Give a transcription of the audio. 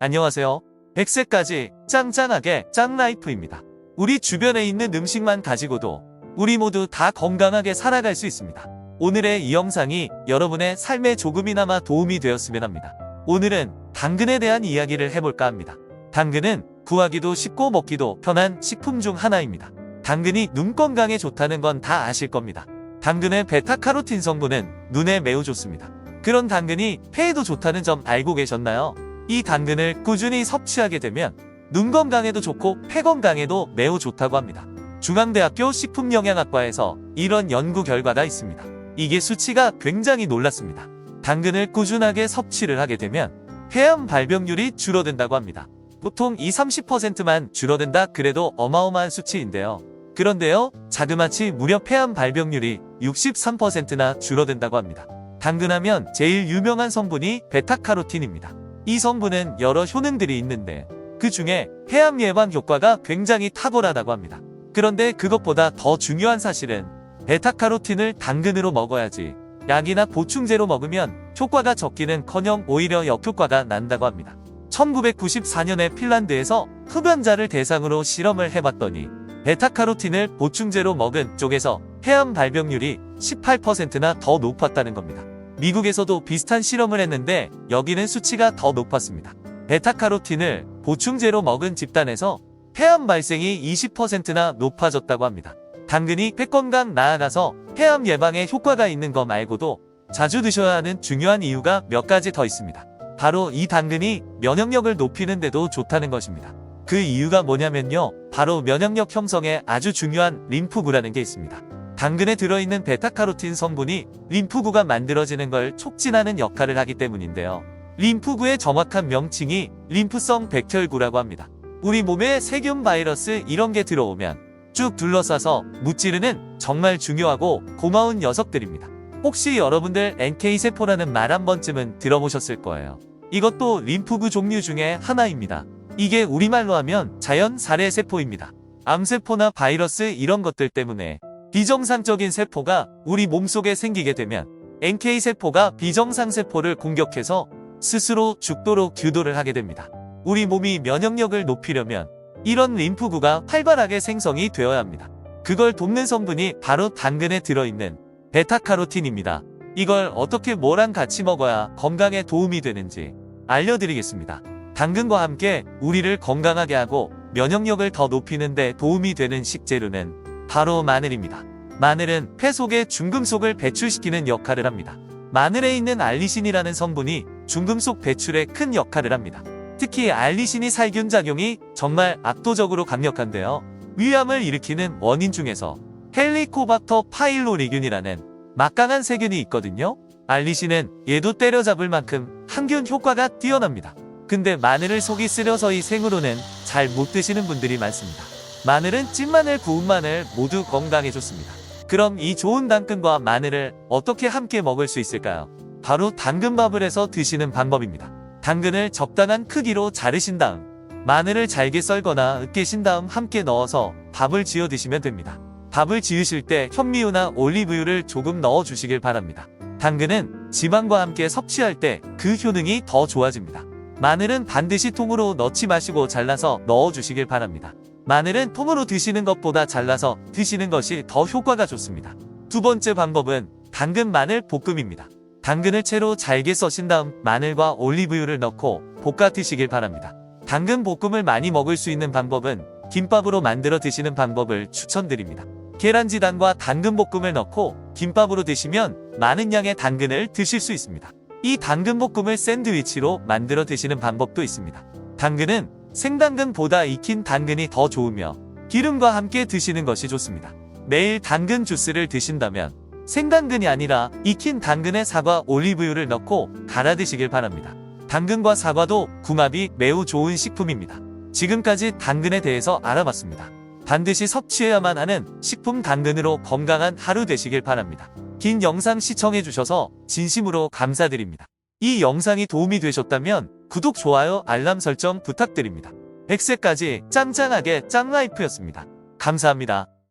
안녕하세요. 100세까지 짱짱하게 짱라이프입니다. 우리 주변에 있는 음식만 가지고도 우리 모두 다 건강하게 살아갈 수 있습니다. 오늘의 이 영상이 여러분의 삶에 조금이나마 도움이 되었으면 합니다. 오늘은 당근에 대한 이야기를 해볼까 합니다. 당근은 구하기도 쉽고 먹기도 편한 식품 중 하나입니다. 당근이 눈 건강에 좋다는 건 다 아실 겁니다. 당근의 베타카로틴 성분은 눈에 매우 좋습니다. 그런 당근이 폐에도 좋다는 점 알고 계셨나요? 이 당근을 꾸준히 섭취하게 되면 눈 건강에도 좋고 폐 건강에도 매우 좋다고 합니다. 중앙대학교 식품영양학과에서 이런 연구 결과가 있습니다. 이게 수치가 굉장히 놀랐습니다. 당근을 꾸준하게 섭취를 하게 되면 폐암 발병률이 줄어든다고 합니다. 보통 20-30%만 줄어든다 그래도 어마어마한 수치인데요. 그런데요, 자그마치 무려 폐암 발병률이 63%나 줄어든다고 합니다. 당근하면 제일 유명한 성분이 베타카로틴입니다. 이 성분은 여러 효능들이 있는데 그 중에 폐암 예방 효과가 굉장히 탁월하다고 합니다. 그런데 그것보다 더 중요한 사실은 베타카로틴을 당근으로 먹어야지 약이나 보충제로 먹으면 효과가 적기는커녕 오히려 역효과가 난다고 합니다. 1994년에 핀란드에서 흡연자를 대상으로 실험을 해봤더니 베타카로틴을 보충제로 먹은 쪽에서 폐암 발병률이 18%나 더 높았다는 겁니다. 미국에서도 비슷한 실험을 했는데 여기는 수치가 더 높았습니다. 베타카로틴을 보충제로 먹은 집단에서 폐암 발생이 20%나 높아졌다고 합니다. 당근이 폐 건강 나아가서 폐암 예방에 효과가 있는 거 말고도 자주 드셔야 하는 중요한 이유가 몇 가지 더 있습니다. 바로 이 당근이 면역력을 높이는 데도 좋다는 것입니다. 그 이유가 뭐냐면요, 바로 면역력 형성에 아주 중요한 림프구라는 게 있습니다. 당근에 들어있는 베타카로틴 성분이 림프구가 만들어지는 걸 촉진하는 역할을 하기 때문인데요. 림프구의 정확한 명칭이 림프성 백혈구라고 합니다. 우리 몸에 세균, 바이러스 이런 게 들어오면 쭉 둘러싸서 무찌르는 정말 중요하고 고마운 녀석들입니다. 혹시 여러분들 NK세포라는 말 한 번쯤은 들어보셨을 거예요. 이것도 림프구 종류 중에 하나입니다. 이게 우리말로 하면 자연 살해세포입니다. 암세포나 바이러스 이런 것들 때문에 비정상적인 세포가 우리 몸속에 생기게 되면 NK세포가 비정상세포를 공격해서 스스로 죽도록 유도를 하게 됩니다. 우리 몸이 면역력을 높이려면 이런 림프구가 활발하게 생성이 되어야 합니다. 그걸 돕는 성분이 바로 당근에 들어있는 베타카로틴입니다. 이걸 어떻게 뭐랑 같이 먹어야 건강에 도움이 되는지 알려드리겠습니다. 당근과 함께 우리를 건강하게 하고 면역력을 더 높이는 데 도움이 되는 식재료는 바로 마늘입니다. 마늘은 폐 속에 중금속을 배출시키는 역할을 합니다. 마늘에 있는 알리신이라는 성분이 중금속 배출에 큰 역할을 합니다. 특히 알리신이 살균 작용이 정말 압도적으로 강력한데요. 위암을 일으키는 원인 중에서 헬리코박터 파일로리균이라는 막강한 세균이 있거든요. 알리신은 얘도 때려잡을 만큼 항균 효과가 뛰어납니다. 근데 마늘을 속이 쓰려서이 생으로는 잘 못 드시는 분들이 많습니다. 마늘은 찐마늘, 구운 마늘 모두 건강에 좋습니다. 그럼 이 좋은 당근과 마늘을 어떻게 함께 먹을 수 있을까요? 바로 당근밥을 해서 드시는 방법입니다. 당근을 적당한 크기로 자르신 다음 마늘을 잘게 썰거나 으깨신 다음 함께 넣어서 밥을 지어 드시면 됩니다. 밥을 지으실 때 현미유나 올리브유를 조금 넣어 주시길 바랍니다. 당근은 지방과 함께 섭취할 때 그 효능이 더 좋아집니다. 마늘은 반드시 통으로 넣지 마시고 잘라서 넣어 주시길 바랍니다. 마늘은 통으로 드시는 것보다 잘라서 드시는 것이 더 효과가 좋습니다. 두 번째 방법은 당근 마늘 볶음입니다. 당근을 채로 잘게 써신 다음 마늘과 올리브유를 넣고 볶아 드시길 바랍니다. 당근 볶음을 많이 먹을 수 있는 방법은 김밥으로 만들어 드시는 방법을 추천드립니다. 계란지단과 당근 볶음을 넣고 김밥으로 드시면 많은 양의 당근을 드실 수 있습니다. 이 당근 볶음을 샌드위치로 만들어 드시는 방법도 있습니다. 당근은 생당근보다 익힌 당근이 더 좋으며 기름과 함께 드시는 것이 좋습니다. 매일 당근 주스를 드신다면 생당근이 아니라 익힌 당근에 사과, 올리브유를 넣고 갈아 드시길 바랍니다. 당근과 사과도 궁합이 매우 좋은 식품입니다. 지금까지 당근에 대해서 알아봤습니다. 반드시 섭취해야만 하는 식품 당근으로 건강한 하루 되시길 바랍니다. 긴 영상 시청해주셔서 진심으로 감사드립니다. 이 영상이 도움이 되셨다면 구독, 좋아요, 알람 설정 부탁드립니다. 100세까지 짱짱하게 짱라이프였습니다. 감사합니다.